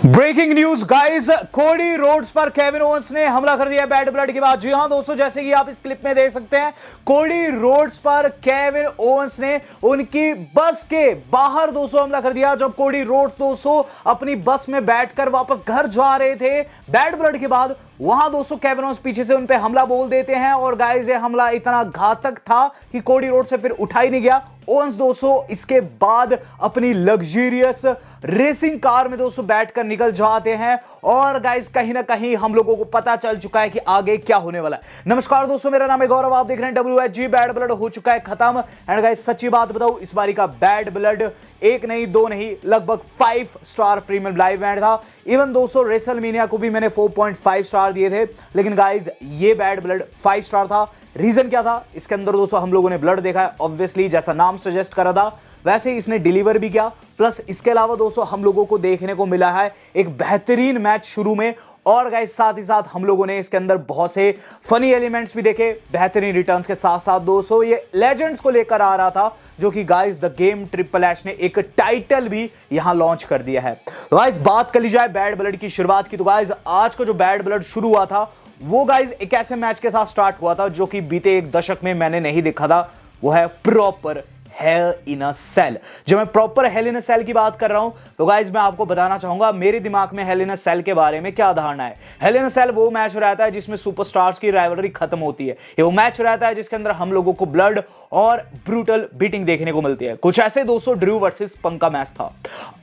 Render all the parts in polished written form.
Breaking news guys, Cody Rhodes पर Kevin Owens ने हमला कर दिया बैड ब्लड के बाद। जी हां दोस्तों, जैसे कि आप इस क्लिप में देख सकते हैं, कोडी रोड्स पर केविन ओवेंस ने उनकी बस के बाहर दोस्तों हमला कर दिया। जब कोडी रोड्स दोस्तों अपनी बस में बैठकर वापस घर जा रहे थे बैड ब्लड के बाद, वहां दोस्तों केविन ओवेंस पीछे से उन पे हमला बोल देते हैं। और गाइस ये हमला इतना घातक था कि कोडी रोड से फिर उठा ही नहीं गया। ओवेंस दोस्तों इसके बाद अपनी लग्जरियस रेसिंग कार में दोस्तों बैठकर निकल जाते हैं। और गाइस कहीं ना कहीं हम लोगों को पता चल चुका है कि आगे क्या होने वाला है। नमस्कार दोस्तों, मेरा नाम है गौरव, आप देख रहे हैं WHG। बैड ब्लड हो चुका है खत्म। एंड गाइस सच्ची बात बताऊं, इस बारी का बैड ब्लड एक नहीं दो नहीं लगभग 5 स्टार प्रीमियम लाइव इवेंट था। इवन दोस्तों रेसलमेनिया को भी मैंने 4.5 स्टार दिए थे, लेकिन गाइस ये बैड ब्लड 5 स्टार था। रीजन क्या था? इसके अंदर दोस्तों हम लोगों ने ब्लड देखा है, ऑब्वियसली जैसा नाम सजेस्ट करा था वैसे ही इसने डिलीवर भी किया। प्लस इसके अलावा दोस्तों हम लोगों को देखने को मिला है एक बेहतरीन मैच शुरू में। और गाइस साथ ही साथ हम लोगों ने इसके अंदर बहुत से फनी एलिमेंट्स भी देखे बेहतरीन रिटर्न्स के साथ साथ। दोस्तों ये लेजेंड्स को लेकर आ रहा था, जो कि guys the game triple H ने एक टाइटल भी यहां लॉन्च कर दिया है। तो गाइस बात कर ली जाए बैड ब्लड की शुरुआत की, तो गाइस आज का जो बैड ब्लड शुरू हुआ था वो गाइस एक ऐसे मैच के साथ स्टार्ट हुआ था जो कि बीते एक दशक में मैंने नहीं देखा था। वो है प्रॉपर हेल इन अ सेल। जब मैं प्रॉपर हेल इन अ सेल की बात कर रहा हूं तो गाइस मैं आपको बताना चाहूंगा मेरे दिमाग में हेल इन अ सेल के बारे में क्या धारणा है। हेल इन अ सेल वो मैच रहता है जिसमें सुपरस्टार्स की राइवलरी खत्म होती है। ये वो मैच रहता है जिसके अंदर हम लोगों को ब्लड और ब्रूटल बीटिंग देखने को मिलती है। कुछ ऐसे दोस्तों ड्रू वर्सेस पंक का मैच था।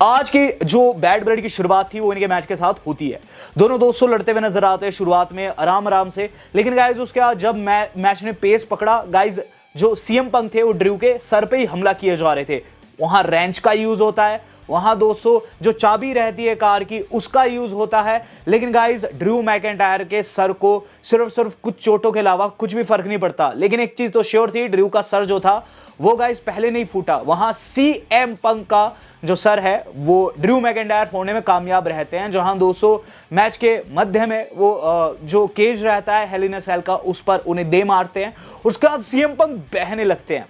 आज की जो बैड ब्लड की शुरुआत थी वो इनके मैच के साथ होती है। दोनों दोस्तों लड़ते हुए नजर आते हैं शुरुआत में आराम आराम से, लेकिन गाइस उसके बाद जब मैच ने पेस पकड़ा, गाइस जो सीएम पंक थे वो ड्रू के सर पे ही हमला किए जा रहे थे। वहां रेंच का यूज होता है, वहां दोस्तों जो चाबी रहती है कार की उसका यूज होता है, लेकिन गाइस ड्रू मैकिंटायर के सर को सिर्फ कुछ चोटों के अलावा कुछ भी फर्क नहीं पड़ता। लेकिन एक चीज तो श्योर थी, ड्रू का सर जो था वो गाइस पहले नहीं फूटा। वहां सीएम पंक का जो सर है वो ड्रू मैकिंटायर फोड़ने में कामयाब रहते हैं। जहां दोस्तों मैच के मध्य में वो जो केज रहता है हेल इन अ सेल का उस पर उन्हें दे मारते हैं। उसके बाद सीएम पंक बहने लगते हैं,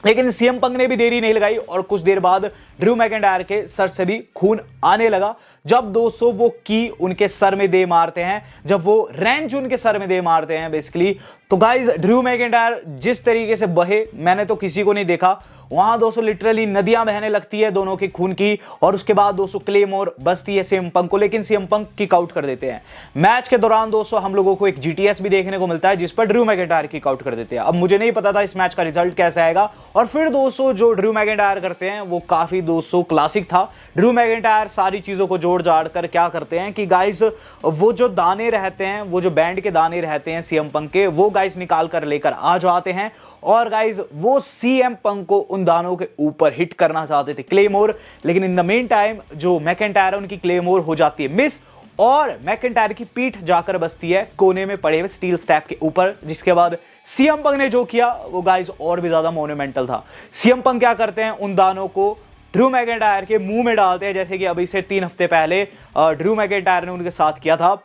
लेकिन सीएम पंक ने भी देरी नहीं लगाई और कुछ देर बाद ड्रू मैकिंटायर के सर से भी खून आने लगा। जब दोस्तों वो की उनके सर में दे मारते हैं, जब वो रेंच उनके सर में दे मारते हैं बेसिकली, तो गाइस ड्रू मैकिंटायर जिस तरीके से बहे मैंने तो किसी को नहीं देखा। वहां दोस्तों लिटरली नदियां बहने लगती है दोनों की खून की। और उसके बाद दोस्तों क्लेमोर बसती है सीएम पंक को, लेकिन सीएम पंक किक आउट कर देते हैं। मैच के दौरान दोस्तों हम लोगों को एक जीटीएस भी देखने को मिलता है जिस पर ड्रू मैकिंटायर किक आउट कर देते हैं। अब मुझे नहीं पता था इस मैच का रिजल्ट कैसे आएगा। और फिर दोस्तों जो ड्रू मैकिंटायर करते हैं वो काफी दोस्तों क्लासिक था। ड्रू मैकिंटायर सारी चीजों को जोड़ जाड़ कर क्या करते हैं कि गाइस वो जो दाने रहते हैं, वो जो बैंड के दाने रहते हैं सीएम पंक के, वो गाइस निकाल कर लेकर आ जाते हैं। और गाइस वो सीएम पंक को उन दानों के ऊपर हिट करना चाहते थे क्लेमोर, लेकिन इन द मेन टाइम जो मैकिंटायर है उनकी क्लेमोर हो जाती है मिस और मैकिंटायर की पीठ जाकर बसती है कोने में पड़े हुए स्टील स्टैप के ऊपर। जिसके बाद सीएम पंक ने जो किया वो गाइस और भी ज्यादा मोन्यूमेंटल था। सीएम पंक क्या करते हैं, उन दानों को ड्रू मैकिंटायर के मुंह में डालते हैं, जैसे कि अभी से 3 हफ्ते पहले ड्रू मैकिंटायर ने उनके साथ किया था।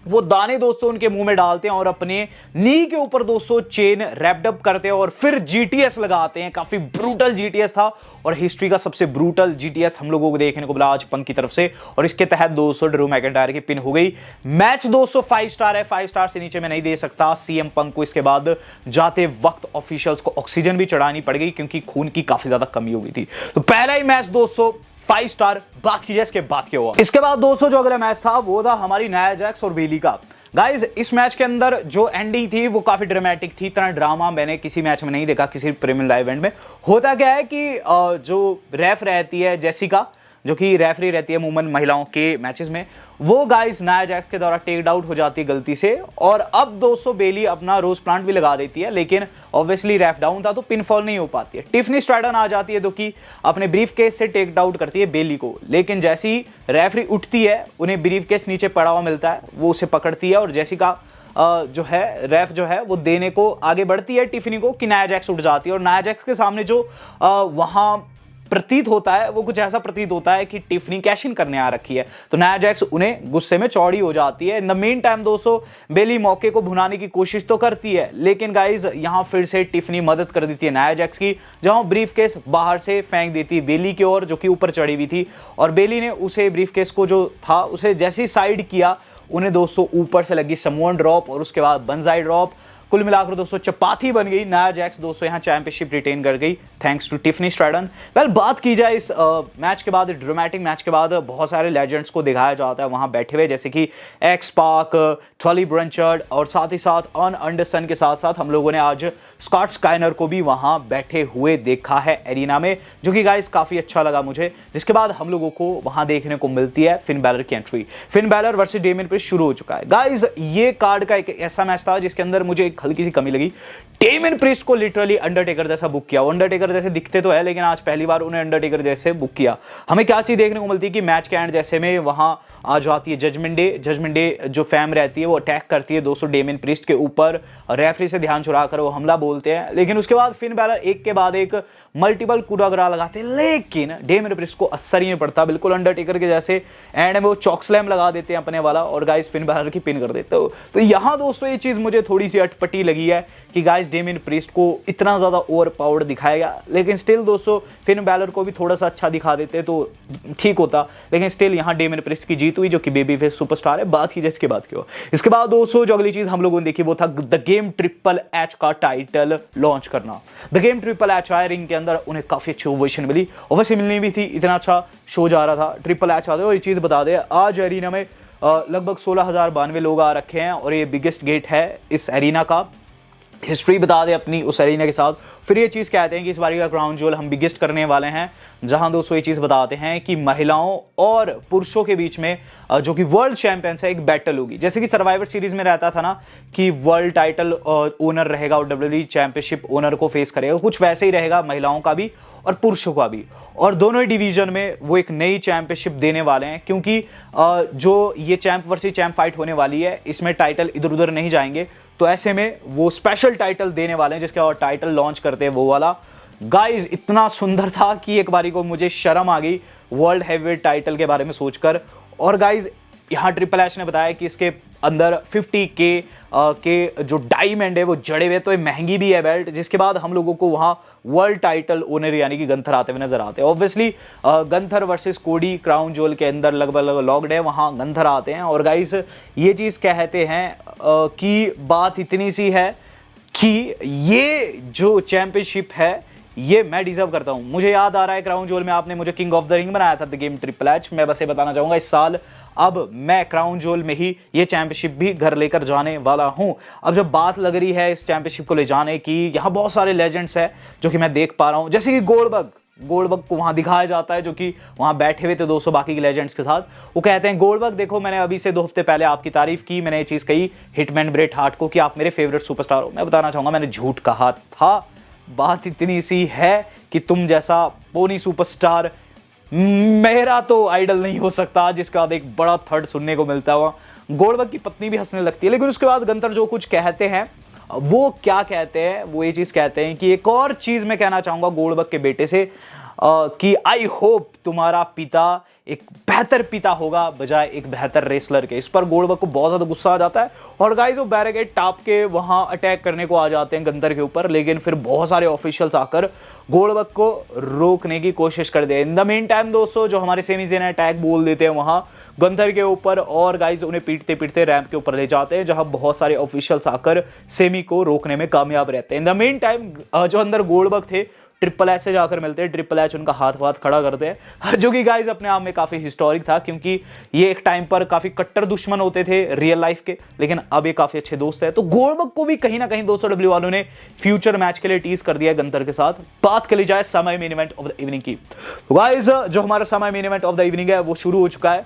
वो दाने दोस्तों उनके मुंह में डालते हैं और अपने नी के ऊपर दोस्तों चेन रैप्ड अप करते हैं और फिर जीटीएस लगाते हैं। काफी ब्रूटल जीटीएस था और हिस्ट्री का सबसे ब्रूटल जीटीएस हम लोगों को देखने को मिला आज पंक की तरफ से। और इसके तहत दोस्तों ड्रू मैकिंटायर की पिन हो गई। मैच दोस्तों 5 स्टार है, 5 स्टार से नीचे मैं नहीं दे सकता। सीएम पंक को इसके बाद जाते वक्त ऑफिशियल्स को ऑक्सीजन भी चढ़ानी पड़ गई क्योंकि खून की काफी ज्यादा कमी हो गई थी। तो पहला ही मैच दोस्तों 5 स्टार। बात की जाए इसके बाद क्या हुआ। इसके बाद दोस्तों जो अगला मैच था वो था हमारी नाया जैक्स और बेली का। गाइस इस मैच के अंदर जो एंडिंग थी वो काफी ड्रामेटिक थी। इतना ड्रामा मैंने किसी मैच में नहीं देखा, किसी प्रीमियम लाइव इवेंट में। होता क्या है कि जो रेफ रहती है जेसिका, जो कि रेफरी रहती है अमूमन महिलाओं के मैचेस में, वो गाइस नाया जैक्स के द्वारा टेक आउट हो जाती है गलती से। और अब दोस्तों बेली अपना रोज प्लांट भी लगा देती है, लेकिन ऑब्वियसली रेफ डाउन था तो पिनफॉल नहीं हो पाती है। टिफनी स्ट्रैटन आ जाती है जो कि अपने ब्रीफ केस से टेक आउट करती है बेली को, लेकिन जैसे ही रेफरी उठती है उन्हें ब्रीफ केस नीचे पड़ा हुआ मिलता है, वो उसे पकड़ती है और जेसिका जो है रेफ जो है वो देने को आगे बढ़ती है टिफनी को कि नाया जैक्स उठ जाती है। और नाया जैक्स के सामने जो वहां प्रतीत होता है वो कुछ ऐसा प्रतीत होता है कि टिफनी कैश इन करने आ रखी है, तो नाया जैक्स उन्हें गुस्से में चौड़ी हो जाती है। इन द मेन टाइम दोस्तों बेली मौके को भुनाने की कोशिश तो करती है, लेकिन गाइज यहां फिर से टिफनी मदद कर देती है नाया जैक्स की, जहां ब्रीफ केस बाहर से फेंक देती है बेली की ओर जो कि ऊपर चढ़ी हुई थी, और बेली ने उसे ब्रीफ केस को जो था उसे जैसे ही साइड किया, उन्हें दोस्तों ऊपर से लगी समवन ड्रॉप और उसके बाद बंजाई ड्रॉप। कुल मिलाकर दोस्तों चपाती बन गई। नाया जैक्स दोस्तों यहां चैंपियनशिप रिटेन कर गई thanks to Tiffany Stratton. Well बात की जाए इस मैच के बाद, ड्रामेटिक मैच के बाद बहुत सारे लेजेंड्स को दिखाया जाता है वहां बैठे हुए, जैसे कि एक्स पाक, टॉली ब्रंचर्ड और साथ ही साथ अर्न एंडरसन के साथ साथ हम लोगों ने आज स्कॉट स्काइनर को भी वहां बैठे हुए देखा है एरिना में, जो कि गाइस काफी अच्छा लगा मुझे। जिसके बाद हम लोगों को वहां देखने को मिलती है फिन बैलर की entry. Finn Balor versus Damien priest शुरू हो चुका है। गाइस ये कार्ड का एक ऐसा मैच था जिसके अंदर मुझे एक हल्की सी कमी लगी। डेमियन प्रिस्ट को लिटरली अंडरटेकर जैसा बुक किया। वो अंडरटेकर जैसे दिखते तो है, लेकिन आज पहली बार उन्हें अंडरटेकर जैसे बुक किया। हमें क्या चीज देखने को मिलती है कि मैच के एंड जैसे में वहां आ जाती है जजमेंट डे। जजमेंट डे जो फैम रहती है वो अटैक करती है दोस्तों डेमियन प्रिस्ट के ऊपर, रेफरी से ध्यान चुरा कर वो हमला बोलते हैं, लेकिन उसके बाद फिन बैलर एक के बाद एक मल्टीपल कूडाग्रा लगाते हैं, लेकिन डेमियन प्रिस्ट को असर ही नहीं पड़ता, बिल्कुल अंडरटेकर के जैसे एंड में वो चॉक स्लैम लगा देते हैं अपने वाला और गाइस फिन बैलर की पिन कर देते हो। तो यहां दोस्तों ये चीज मुझे थोड़ी सी अटपटी लगी है कि गाइस डेमियन प्रिस्ट को इतना ज्यादा ओवर पावर्ड दिखाया गया, लेकिन स्टिल दोस्तों फिन बैलर को भी थोड़ा सा अच्छा दिखा देते तो ठीक होता, लेकिन स्टिल यहां डेमियन प्रिस्ट की जीत हुई जो कि बेबी फेस सुपरस्टार है। बात की जाए इसके बाद क्यों, इसके बाद दोस्तों जो अगली चीज हम लोगों ने देखी वो था द गेम ट्रिपल एच का टाइटल लॉन्च करना। द गेम ट्रिपल एच आए रिंग के अंदर, उन्हें काफी अच्छी ओवेशन मिली, ओवेशन मिलनी भी थी, इतना अच्छा शो जा रहा था। ट्रिपल एच आते और ये चीज बता दे आज एरिना में लगभग 16,092 लोग आ रखे हैं और ये बिगेस्ट गेट है इस एरिना का। हिस्ट्री बता दे अपनी उस एरिना के साथ। फिर ये चीज़ कहते हैं कि इस बारी का क्राउन ज्वेल हम बिगेस्ट करने वाले हैं, जहां दोस्तों ये चीज़ बताते हैं कि महिलाओं और पुरुषों के बीच में जो कि वर्ल्ड चैंपियंस है एक बैटल होगी। जैसे कि सर्वाइवर सीरीज में रहता था ना कि वर्ल्ड टाइटल ओनर रहेगा और डब्ल्यूडब्ल्यूई चैंपियनशिप ओनर को फेस करेगा, कुछ वैसे ही रहेगा महिलाओं का भी और पुरुषों का भी, और दोनों ही डिवीजन में वो एक नई चैंपियनशिप देने वाले हैं, क्योंकि जो ये चैंप वर्सेस चैंप फाइट होने वाली है इसमें टाइटल इधर उधर नहीं जाएंगे, तो ऐसे में वो स्पेशल टाइटल देने वाले हैं जिसके और टाइटल लॉन्च करते हैं वो वाला। गाइस इतना सुंदर था कि एक बारी को मुझे शर्म आ गई वर्ल्ड हैवीवेट टाइटल के बारे में सोचकर। और गाइस यहाँ ट्रिपल एच ने बताया कि इसके अंदर 50K के जो डायमंड है वो जड़े हुए, तो ये महंगी भी है बेल्ट। जिसके बाद हम लोगों को वहाँ वर्ल्ड टाइटल ओनर यानी कि गंथर आते हुए नजर आते हैं। ऑब्वियसली गंथर वर्सेस कोडी क्राउन ज्वेल के अंदर लगभग लॉक्ड है, वहाँ गंथर आते हैं। और गाइस ये चीज़ कहते हैं कि बात इतनी सी है कि ये जो चैंपियनशिप है ये मैं डिजर्व करता हूं। मुझे याद आ रहा है क्राउन ज्वेल में आपने मुझे किंग ऑफ द रिंग बनाया था द गेम ट्रिपल एच। मैं बस ये बताना चाहूंगा इस साल अब मैं क्राउन ज्वेल में ही ये चैंपियनशिप भी घर लेकर जाने वाला हूं। अब जब बात लग रही है इस चैंपियनशिप को ले जाने की, यहाँ बहुत सारे लेजेंड्स हैं जो कि मैं देख पा रहा हूं, जैसे कि गोल्डबर्ग को वहां दिखाया जाता है जो कि वहां बैठे हुए थे 200 बाकी के लेजेंड्स के साथ। वो कहते हैं गोल्डबर्ग देखो मैंने अभी से 2 हफ्ते पहले आपकी तारीफ की, मैंने ये चीज कही हिटमैन ब्रेट हार्ट को कि आप मेरे फेवरेट सुपरस्टार हो। मैं बताना चाहूंगा मैंने झूठ कहा था। बात इतनी सी है कि तुम जैसा पोनी सुपरस्टार मेरा तो आइडल नहीं हो सकता। जिसके बाद एक बड़ा थर्ड सुनने को मिलता हुआ गोल्डबर्ग की पत्नी भी हंसने लगती है। लेकिन उसके बाद गंथर जो कुछ कहते हैं वो क्या कहते हैं, वो ये चीज कहते हैं कि एक और चीज मैं कहना चाहूंगा गोल्डबर्ग के बेटे से कि आई होप तुम्हारा पिता एक बेहतर पिता होगा बजाय एक बेहतर रेसलर के। इस पर गोल्डबर्ग को बहुत ज्यादा गुस्सा आ जाता है और गाइस वो बैरिकेड टाप के वहां अटैक करने को आ जाते हैं गंथर के ऊपर, लेकिन फिर बहुत सारे ऑफिशियल्स आकर गोल्डबर्ग को रोकने की कोशिश कर दे। इन द मेन टाइम दोस्तों जो हमारे सेमी ज़ेन अटैक बोल देते हैं वहां गंथर के ऊपर और गाइस उन्हें पीटते पीटते रैंप के ऊपर ले जाते हैं, जहां बहुत सारे ऑफिशियल्स आकर सेमी को रोकने में कामयाब रहते हैं। इन द मेन टाइम जो अंदर गोल्डबर्ग थे ट्रिपल एच से जाकर मिलते हैं, ट्रिपल एच उनका हाथ खड़ा करते हैं, जो कि गाइस अपने आप में काफी हिस्टोरिक था, क्योंकि ये एक टाइम पर काफी कट्टर दुश्मन होते थे रियल लाइफ के, लेकिन अब ये काफी अच्छे दोस्त हैं। तो गोल्डबर्ग को भी कहीं ना कहीं दोस्तों डब्ल्यू वालों ने फ्यूचर मैच के लिए टीज कर दिया गंथर के साथ। बात कर ली जाए समय main event of the evening की, तो गाइस जो हमारा समय main event of the evening है वो शुरू हो चुका है।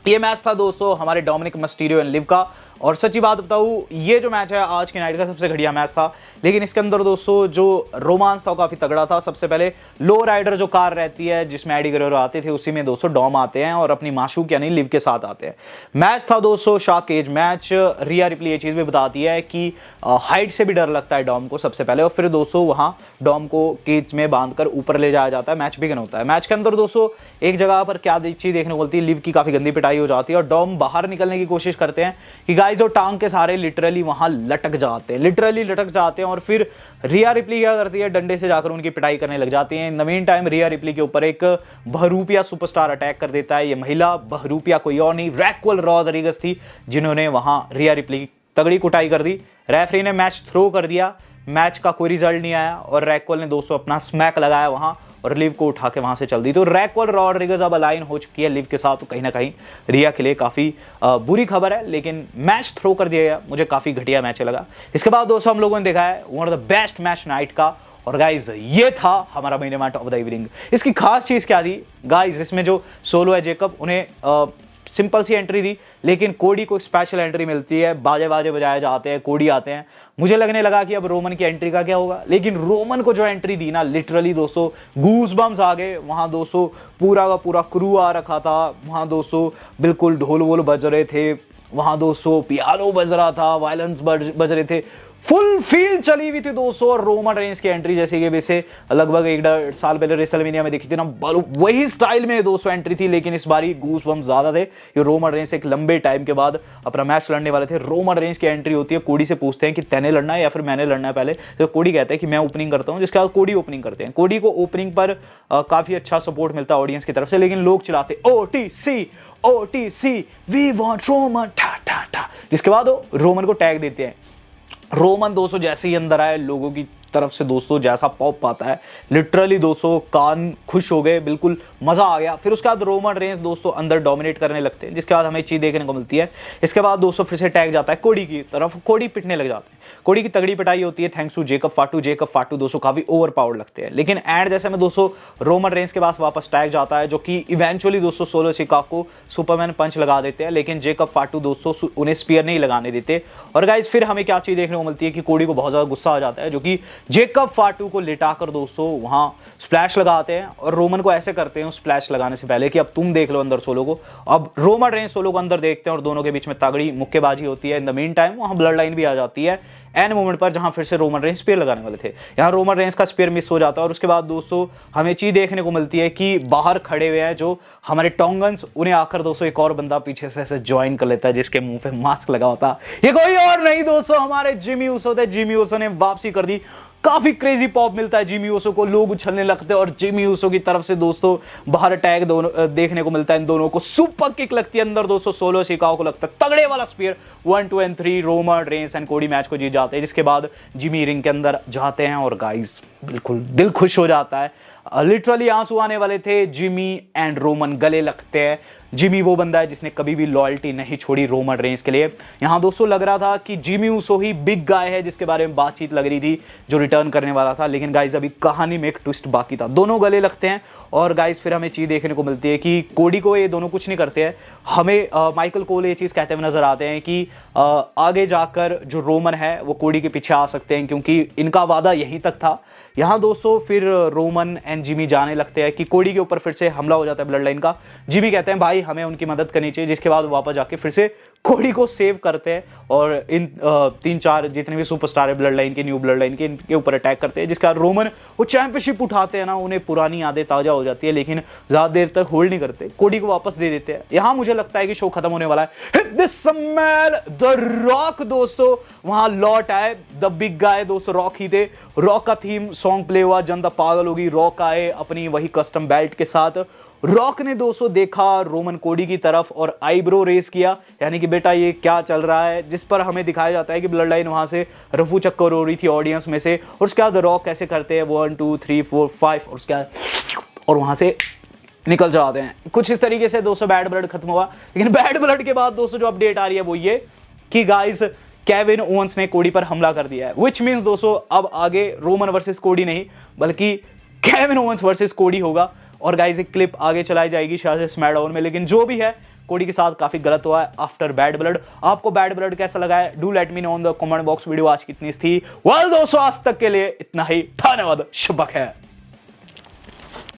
ये मैच था दोस्तों हमारे डोमिनिक मिस्टीरियो एंड लिव का, और सच्ची बात बताऊँ, ये जो मैच है आज की नाइट का सबसे घटिया मैच था, लेकिन इसके अंदर दोस्तों जो रोमांस था वो काफ़ी तगड़ा था। सबसे पहले लो राइडर जो कार रहती है जिसमें एडी गुerrero आते थे, उसी में दोस्तों डॉम आते हैं और अपनी माशूक यानी लिव के साथ आते हैं। मैच था दोस्तों शार्क केज मैच। रिया रिप्ले ये चीज़ भी बताती है कि हाइट से भी डर लगता है डॉम को सबसे पहले, और फिर दोस्तों वहाँ डॉम को केज में बांधकर ऊपर ले जाया जाता है, मैच बिगन होता है। मैच के अंदर दोस्तों एक जगह पर क्या चीज़ देखने को मिलती है, लिव की काफ़ी गंदी पिटाई हो जाती है और डॉम बाहर निकलने की कोशिश करते हैं कि गाइस जो टांग के सहारे लिटरली वहां लटक जाते हैं और फिर रिया रिप्ली क्या करती है, डंडे से जाकर उनकी पिटाई करने लग जाती है। In the mean time Riya replay के ऊपर एक बहरूपिया सुपरस्टार अटैक कर देता है। ये महिला बहरूपिया कोई और नहीं, रैक्वेल रॉड्रिगेज थी, जिन्होंने वहां रिया रिप्ली की तगड़ी कुटाई कर दी। रेफरी ने मैच थ्रो कर दिया, मैच का कोई रिजल्ट नहीं आया और रैक्वेल ने दोस्तों अपना स्मैक लगाया वहां और लिव को उठा के वहां से चल दी। तो रैक्वेल रॉड्रिगेज अब अलाइन हो चुकी है लिव के साथ, तो कहीं ना कहीं रिया के लिए काफ़ी बुरी खबर है, लेकिन मैच थ्रो कर दिया गया। मुझे काफ़ी घटिया मैच लगा। इसके बाद दोस्तों हम लोगों ने देखा है one of the best match night का, और गाइज ये था हमारा main event of the evening. इसकी खास चीज़ क्या थी गाइज, इसमें जो सोलो है जेकब, उन्हें सिंपल सी एंट्री दी, लेकिन कोडी को स्पेशल एंट्री मिलती है, बाजे बाजे बजाए जाते हैं, कोडी आते हैं। मुझे लगने लगा कि अब रोमन की एंट्री का क्या होगा, लेकिन रोमन को जो एंट्री दी ना, लिटरली दोस्तों गूज बम्स आ गए। वहाँ दोस्तों पूरा का पूरा क्रू आ रखा था, वहाँ दोस्तों बिल्कुल ढोल वोल बज रहे थे, वहाँ दोस्तों पियानो बज रहा था, वायलेंस बज रहे थे, फुल फील चली हुई थी दोस्तों। और रोमन रेंस की एंट्री जैसे कि वैसे लगभग 1-1.5 साल पहले रेसलमेनिया में देखी थी ना, वही स्टाइल में दोस्तों एंट्री थी, लेकिन इस बारी गूस बम्स ज्यादा थे। ये रोमन रेंस एक लंबे टाइम के बाद अपना मैच लड़ने वाले थे। रोमन रेंस की एंट्री होती है, कोडी से पूछते हैं कि तैने लड़ना है या फिर मैंने लड़ना है पहले, तो कोडी कहता है कि मैं ओपनिंग करता हूँ, जिसके बाद कोडी ओपनिंग करते हैं। कोडी को ओपनिंग पर काफी अच्छा सपोर्ट मिलता है ऑडियंस की तरफ से, लेकिन लोग चिल्लाते OTC वी वांट रोमन ठा ठा ठा, जिसके बाद वो रोमन को टैग देते हैं। रोमन दोस्तों जैसे ही अंदर आए, लोगों की तरफ से दोस्तों जैसा पॉप पाता है, लिटरली दोस्तों कान खुश हो गए, बिल्कुल मजा आ गया। फिर उसके बाद रोमन रेंस दोस्तों अंदर डोमिनेट करने लगते हैं, जिसके बाद हमें चीज देखने को मिलती है। इसके बाद दोस्तों फिर से टैग जाता है कोडी की तरफ, कोडी पिटने लग जाते हैं, कोडी की तगड़ी पिटाई होती है थैंक्स टू जेकब फाटू दोस्तों काफी ओवर पावर्ड लगते हैं। लेकिन एंड जैसे में दोस्तों रोमन रेंस के पास वापस टैग जाता है, जो कि इवेंचुअली दोस्तों सोलो सिकागो को सुपरमैन पंच लगा देते हैं, लेकिन जेकब फाटू दोस्तों उन्हें स्पीयर नहीं लगाने देते। और गाइस फिर हमें क्या चीज देखने को मिलती है कि कोडी को बहुत ज्यादा गुस्सा आ जाता है, जो कि जेकब फाटू को लिटाकर दोस्तों वहां स्प्लैश लगाते हैं और रोमन को ऐसे करते हैं स्प्लैश लगाने से पहले कि अब तुम देख लो अंदर सोलो को। अब रोमन रेंस सोलो को अंदर देखते हैं और दोनों के बीच में तगड़ी मुक्केबाजी होती है। इन द मीन टाइम वहां ब्लड लाइन भी आ जाती है एंड मोमेंट पर, जहां फिर से रोमन रेंस स्पीयर लगाने वाले थे, यहां रोमन रेंस का स्पीयर मिस हो जाता है। और उसके बाद दोस्तों हमें चीज देखने को मिलती है कि बाहर खड़े हुए हैं जो हमारे टोंगन्स, उन्हें आकर दोस्तों एक और बंदा पीछे से ऐसे ज्वाइन कर लेता है, जिसके मुंह पे मास्क लगा होता। ये कोई और नहीं दोस्तों, हमारे जिमी ऊसो थे। जिमी ऊसो ने वापसी कर दी, काफी क्रेजी पॉप मिलता है जिमी ऊसो को, लोग उछलने लगते हैं और जिमी ऊसो की तरफ से दोस्तों बाहर अटैक दोनों देखने को मिलता है। इन दोनों को सुपर किक लगती है अंदर दोस्तों, सोलो सिकागो को लगता है तगड़े वाला spear. 1, 2 and 3 Roman Reigns and Cody match को जीत जाते हैं, जिसके बाद जिमी रिंग के अंदर जाते हैं और गाइस बिल्कुल दिल खुश हो जाता है, लिटरली आंसू आने वाले थे। जिमी एंड रोमन गले लगते हैं। जिमी वो बंदा है जिसने कभी भी लॉयल्टी नहीं छोड़ी रोमन रेंस के लिए। यहां दोस्तों लग रहा था कि जिमी ऊसो ही बिग गाय है जिसके बारे में बातचीत लग रही थी, जो रिटर्न करने वाला था, लेकिन गाइस अभी कहानी में एक ट्विस्ट बाकी था। दोनों गले लगते हैं और गाइस फिर हमें चीज देखने को मिलती है कि कोडी को ये दोनों कुछ नहीं करते हैं। हमें माइकल कोल ये चीज कहते हुए नजर आते हैं कि आगे जाकर जो रोमन है वो कोडी के पीछे आ सकते हैं, क्योंकि इनका वादा यहीं तक था। यहाँ दोस्तों फिर रोमन एंड जिमी जाने लगते हैं कि कोडी के ऊपर फिर से हमला हो जाता है ब्लड लाइन का। जिमी कहते हैं भाई हमें उनकी मदद करनी चाहिए, जिसके बाद वापस जाके फिर से कोडी को सेव करते हैं और इन 3-4 जितने भी सुपरस्टार है ब्लड लाइन के, न्यू ब्लड लाइन के, इनके ऊपर अटैक करते हैं, जिसके बाद रोमन वो चैंपियनशिप उठाते हैं ना, उन्हें पुरानी यादें ताजा हो जाती है, लेकिन ज्यादा देर तक होल्ड नहीं करते, कोडी को वापस दे देते हैं। यहाँ मुझे लगता है कि शो खत्म होने वाला है। Hit this smell the rock दोस्तों वहां लौट आए, द बिग गाय दोस्तों रॉक ही थे। रॉक का थीम सॉन्ग प्ले हुआ, जनता पागल होगी। रॉक आए अपनी वही कस्टम बेल्ट के साथ। रॉक ने दोस्तों देखा रोमन कोडी की तरफ और आईब्रो रेस किया, यानी कि बेटा ये क्या चल रहा है, जिस पर हमें दिखाया जाता है कि ब्लड लाइन वहां से रफू चक्कर हो रही थी ऑडियंस में से। और उसके बाद रॉक कैसे करते हैं 1 2 3 4 5 और उसके बाद और वहां से निकल जाते हैं। कुछ इस तरीके से दोस्तों बैड ब्लड खत्म हुआ। लेकिन बैड ब्लड के बाद दोस्तों जो अपडेट आ रही है वो ये कि गाइस केविन ओवेंस ने कोडी पर हमला कर दिया है, विच मीन्स दोस्तों अब आगे रोमन वर्सेस कोडी नहीं बल्कि केविन ओवेंस वर्सेस कोडी होगा। और गाइस एक क्लिप आगे चलाई जाएगी शायद से स्मैकडाउन में, लेकिन जो भी है कोडी के साथ काफी गलत हुआ है आफ्टर बैड ब्लड। आपको बैड ब्लड कैसा लगा है, do let me know on the comment box. Video आज कितनी थी, वेल दोस्तों आज तक के लिए इतना ही, धन्यवाद, शुभ है।